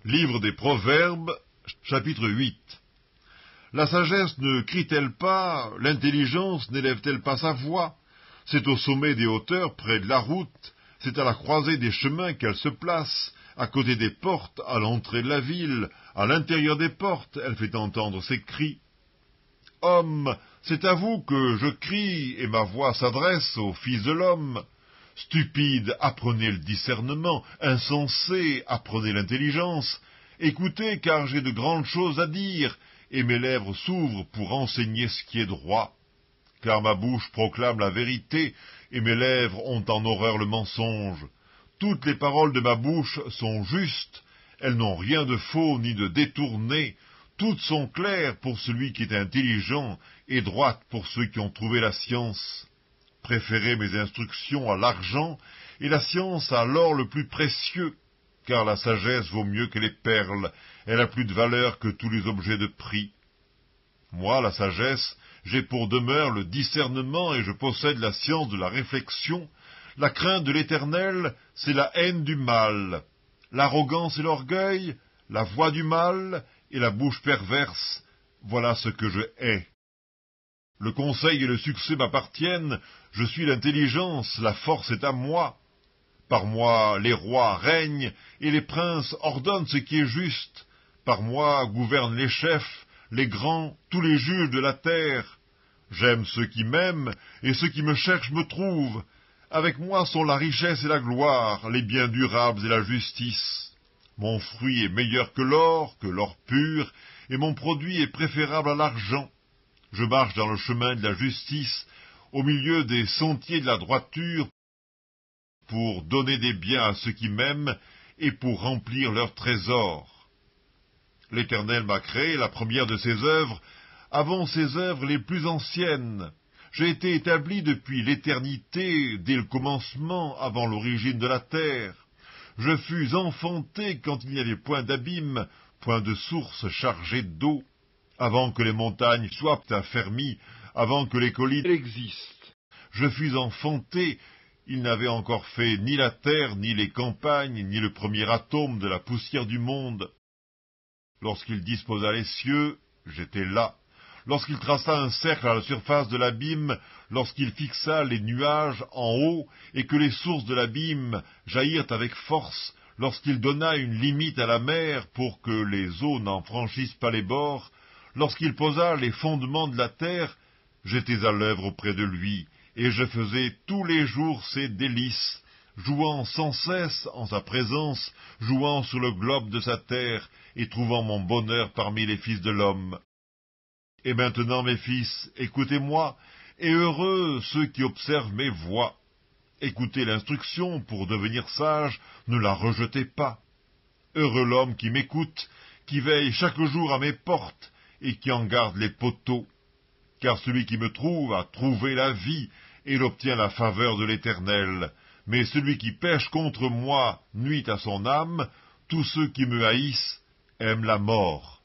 Livre des Proverbes, chapitre 8. La sagesse ne crie-t-elle pas, l'intelligence n'élève-t-elle pas sa voix? C'est au sommet des hauteurs, près de la route, c'est à la croisée des chemins qu'elle se place, à côté des portes, à l'entrée de la ville, à l'intérieur des portes, elle fait entendre ses cris. Homme, c'est à vous que je crie, et ma voix s'adresse au Fils de l'homme. Stupide, apprenez le discernement, insensé, apprenez l'intelligence. Écoutez, car j'ai de grandes choses à dire, et mes lèvres s'ouvrent pour enseigner ce qui est droit. Car ma bouche proclame la vérité, et mes lèvres ont en horreur le mensonge. Toutes les paroles de ma bouche sont justes, elles n'ont rien de faux ni de détourné, toutes sont claires pour celui qui est intelligent, et droites pour ceux qui ont trouvé la science. Préférez mes instructions à l'argent, et la science à l'or le plus précieux, car la sagesse vaut mieux que les perles, elle a plus de valeur que tous les objets de prix. Moi, la sagesse, j'ai pour demeure le discernement, et je possède la science de la réflexion. La crainte de l'Éternel, c'est la haine du mal. L'arrogance et l'orgueil, la voix du mal, et la bouche perverse, voilà ce que je hais. Le conseil et le succès m'appartiennent, je suis l'intelligence, la force est à moi. Par moi les rois règnent, et les princes ordonnent ce qui est juste. Par moi gouvernent les chefs, les grands, tous les juges de la terre. J'aime ceux qui m'aiment, et ceux qui me cherchent me trouvent. Avec moi sont la richesse et la gloire, les biens durables et la justice. Mon fruit est meilleur que l'or pur, et mon produit est préférable à l'argent. Je marche dans le chemin de la justice, au milieu des sentiers de la droiture, pour donner des biens à ceux qui m'aiment, et pour remplir leurs trésors. L'Éternel m'a créé, la première de ses œuvres, avant ses œuvres les plus anciennes. J'ai été établi depuis l'éternité, dès le commencement, avant l'origine de la terre. Je fus enfanté quand il n'y avait point d'abîme, point de source chargée d'eau, avant que les montagnes soient affermies, avant que les collines existent. Je fus enfanté, il n'avait encore fait ni la terre, ni les campagnes, ni le premier atome de la poussière du monde. Lorsqu'il disposa les cieux, j'étais là. Lorsqu'il traça un cercle à la surface de l'abîme, lorsqu'il fixa les nuages en haut, et que les sources de l'abîme jaillirent avec force, lorsqu'il donna une limite à la mer pour que les eaux n'en franchissent pas les bords, lorsqu'il posa les fondements de la terre, j'étais à l'œuvre auprès de lui, et je faisais tous les jours ses délices, jouant sans cesse en sa présence, jouant sur le globe de sa terre, et trouvant mon bonheur parmi les fils de l'homme. Et maintenant, mes fils, écoutez-moi, et heureux ceux qui observent mes voies. Écoutez l'instruction pour devenir sage, ne la rejetez pas. Heureux l'homme qui m'écoute, qui veille chaque jour à mes portes, et qui en garde les poteaux. Car celui qui me trouve a trouvé la vie, et il obtient la faveur de l'Éternel. Mais celui qui pêche contre moi nuit à son âme, tous ceux qui me haïssent aiment la mort.